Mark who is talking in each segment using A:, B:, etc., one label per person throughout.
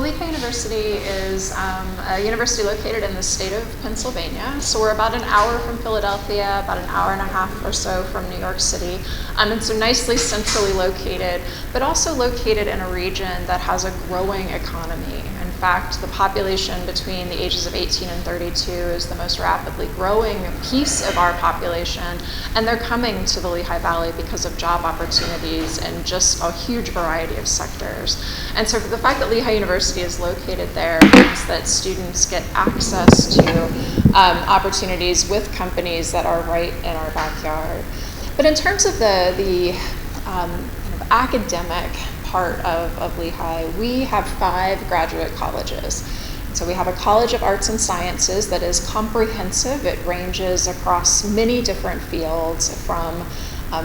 A: Lehigh University is a university located in the state of Pennsylvania. So we're about an hour from Philadelphia, about an hour and a half or so from New York City. And so nicely centrally located, but also located in a region that has a growing economy. In fact, the population between the ages of 18 and 32 is the most rapidly growing piece of our population, and they're coming to the Lehigh Valley because of job opportunities in just a huge variety of sectors. And so the fact that Lehigh University is located there means that students get access to opportunities with companies that are right in our backyard. But in terms of the kind of academic part of Lehigh, we have 5 graduate colleges. So we have a College of Arts and Sciences that is comprehensive. It ranges across many different fields, from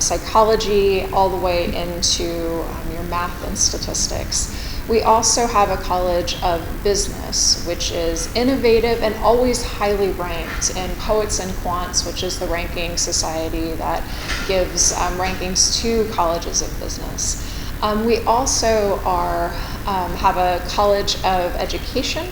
A: psychology all the way into your math and statistics. We also have a College of Business, which is innovative and always highly ranked in Poets and Quants, which is the ranking society that gives rankings to colleges of business. We also have a College of Education,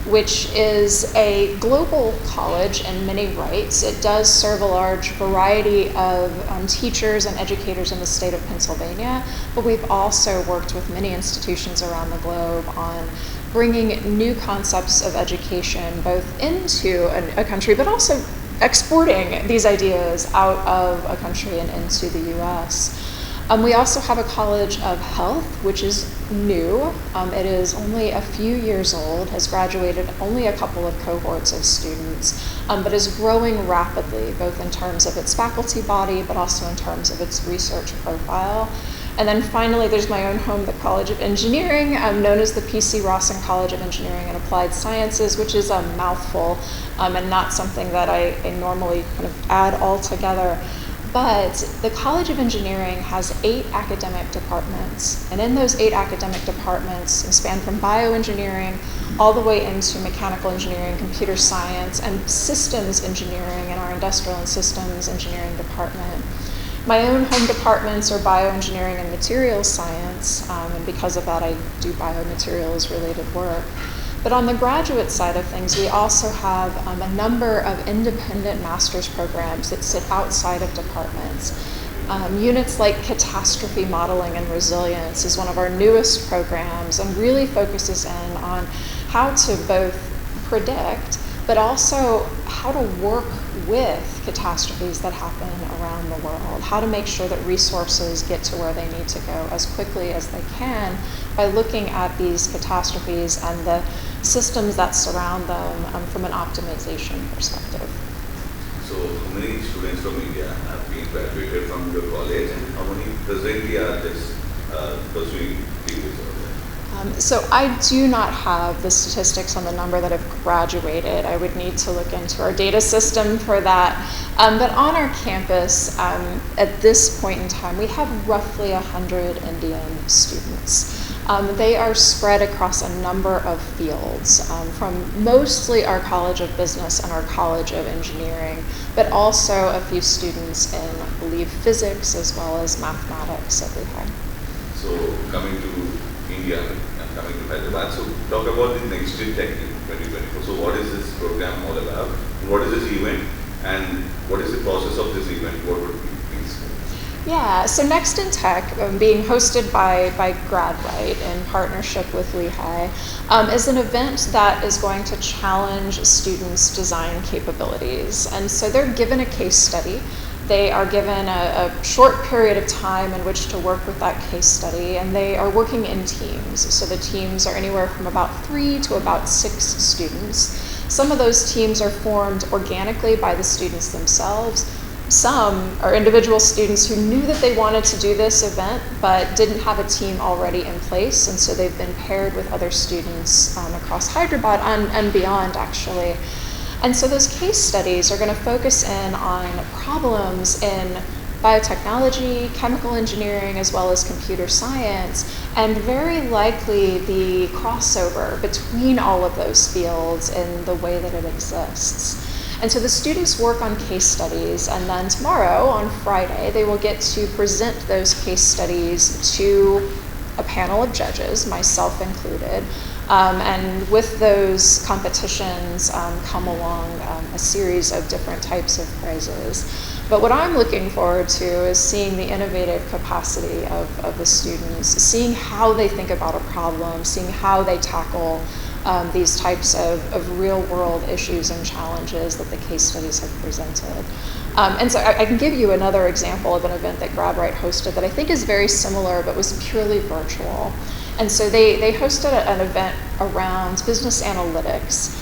A: which is a global college in many rights. It does serve a large variety of teachers and educators in the state of Pennsylvania, but we've also worked with many institutions around the globe on bringing new concepts of education both into a country, but also exporting these ideas out of a country and into the US. We also have a College of Health, which is new. It is only a few years old, has graduated only a couple of cohorts of students, but is growing rapidly, both in terms of its faculty body, but also in terms of its research profile. And then finally, there's my own home, the College of Engineering, known as the P.C. Rawson College of Engineering and Applied Sciences, which is a mouthful and not something that I normally kind of add all together. But the College of Engineering has 8 academic departments, and in those 8 academic departments span from bioengineering all the way into mechanical engineering, computer science, and systems engineering in our industrial and systems engineering department. My own home departments are bioengineering and materials science, and because of that I do biomaterials related work. But on the graduate side of things, we also have a number of independent master's programs that sit outside of departments. Units like catastrophe modeling and resilience is one of our newest programs and really focuses in on how to both predict, but also how to work with catastrophes that happen around the world, how to make sure that resources get to where they need to go as quickly as they can by looking at these catastrophes and the systems that surround them from an optimization perspective.
B: So how many students from India have been graduated from your college, and how many presently are just pursuing degrees over there?
A: So I do not have the statistics on the number that have graduated. I would need to look into our data system for that. But on our campus, at this point in time, we have roughly 100 Indian students. They are spread across a number of fields, from mostly our College of Business and our College of Engineering, but also a few students in, I believe, physics as well as mathematics at Lehigh.
B: So coming to India and coming to Hyderabad, so talk about the Next Intech in 2024. So what is this program all about? What is this event? And what is the process of this event? What would be, please?
A: Yeah, so Next Intech, being hosted by GradRight in partnership with Lehigh, is an event that is going to challenge students' design capabilities. And so they're given a case study. They are given a short period of time in which to work with that case study, and they are working in teams. So the teams are anywhere from about 3 to about 6 students. Some of those teams are formed organically by the students themselves. Some are individual students who knew that they wanted to do this event but didn't have a team already in place, and so they've been paired with other students across Hyderabad and beyond, actually. And so those case studies are going to focus in on problems in biotechnology, chemical engineering, as well as computer science, and very likely the crossover between all of those fields in the way that it exists. And so the students work on case studies, and then tomorrow, on Friday, they will get to present those case studies to a panel of judges, myself included, And with those competitions come along a series of different types of prizes. But what I'm looking forward to is seeing the innovative capacity of the students, seeing how they think about a problem, seeing how they tackle these types of real-world issues and challenges that the case studies have presented. And so I can give you another example of an event that GradRight hosted that I think is very similar but was purely virtual. And so they hosted an event around business analytics,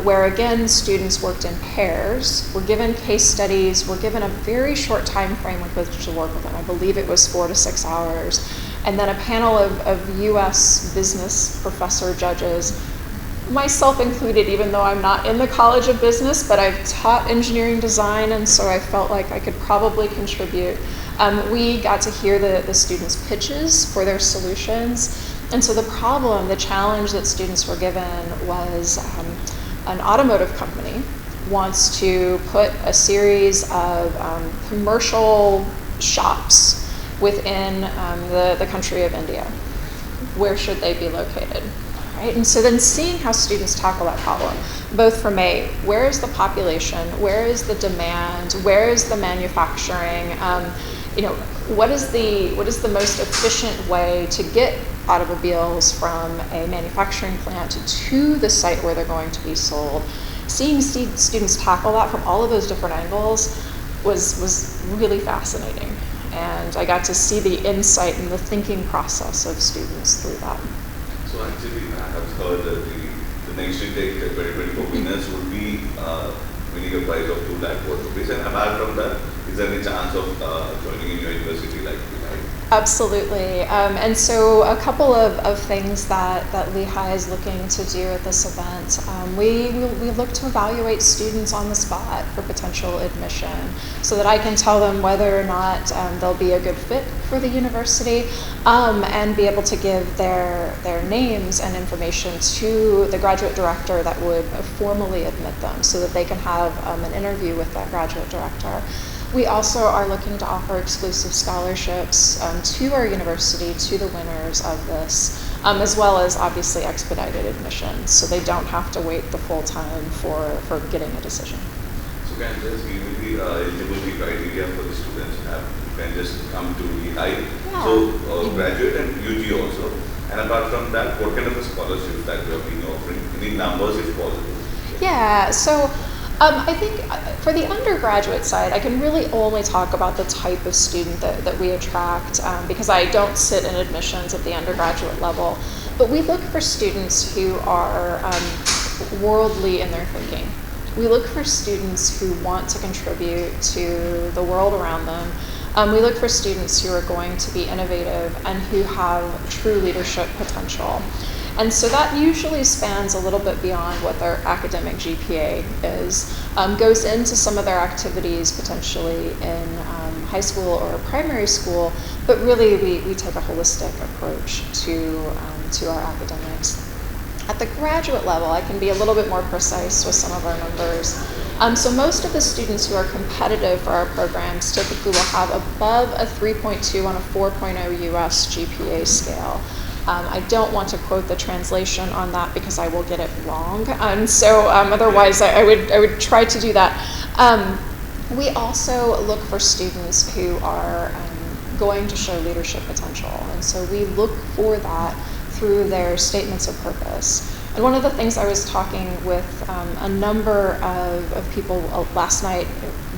A: where again students worked in pairs, were given case studies, were given a very short time frame with which to work with them. I believe it was 4 to 6 hours. And then a panel of US business professor judges, myself included, even though I'm not in the College of Business, but I've taught engineering design, and so I felt like I could probably contribute. We got to hear the students' pitches for their solutions. And so the challenge that students were given was an automotive company wants to put a series of commercial shops within the country of India. Where should they be located? Right? And so then seeing how students tackle that problem, both from where is the population, where is the demand, where is the manufacturing, what is the most efficient way to get automobiles from a manufacturing plant to the site where they're going to be sold. Seeing students tackle that from all of those different angles was really fascinating. And I got to see the insight and the thinking process of students through that.
B: So actually, I have heard that the next Intech 2024 winners would be winning a prize of 2 lakh worth of rupees. And apart from that, is there any chance of joining in your university like Lehigh?
A: Absolutely. And so a couple of things that Lehigh is looking to do at this event. We look to evaluate students on the spot for potential admission so that I can tell them whether or not they'll be a good fit for the university and be able to give their names and information to the graduate director that would formally admit them so that they can have an interview with that graduate director. We also are looking to offer exclusive scholarships to our university, to the winners of this, as well as obviously expedited admissions, so they don't have to wait the full time for getting a decision.
B: So can you just give me the eligibility criteria for the students who can just come to Lehigh?
A: Yeah.
B: So graduate and UG also. And apart from that, what kind of a scholarship that you have been offering? Any numbers if possible?
A: Yeah, so I think for the undergraduate side, I can really only talk about the type of student that we attract because I don't sit in admissions at the undergraduate level. But we look for students who are worldly in their thinking. We look for students who want to contribute to the world around them. We look for students who are going to be innovative and who have true leadership potential. And so that usually spans a little bit beyond what their academic GPA is, goes into some of their activities potentially in high school or primary school, but really we take a holistic approach to our academics. At the graduate level, I can be a little bit more precise with some of our numbers. So most of the students who are competitive for our programs typically will have above a 3.2 on a 4.0 US GPA scale. I don't want to quote the translation on that because I will get it wrong. So otherwise, I would try to do that. We also look for students who are going to show leadership potential. And so we look for that through their statements of purpose. And one of the things I was talking with a number of people last night,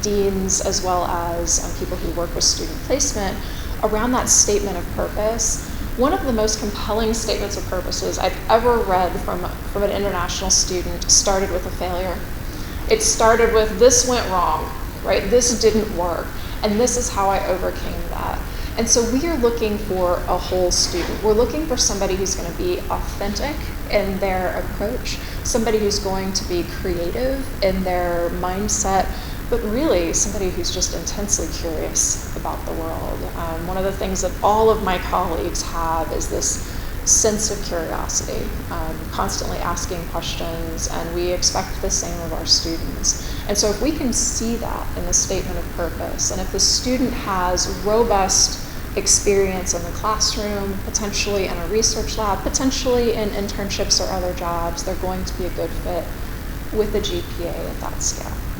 A: deans as well as people who work with student placement, around that statement of purpose. One of the most compelling statements of purposes I've ever read from an international student started with a failure. It started with, this went wrong, right? This didn't work, and this is how I overcame that. And so we are looking for a whole student. We're looking for somebody who's going to be authentic in their approach, somebody who's going to be creative in their mindset, but really somebody who's just intensely curious about the world. One of the things that all of my colleagues have is this sense of curiosity, constantly asking questions, and we expect the same of our students. And so if we can see that in the statement of purpose, and if the student has robust experience in the classroom, potentially in a research lab, potentially in internships or other jobs, they're going to be a good fit with the GPA at that scale.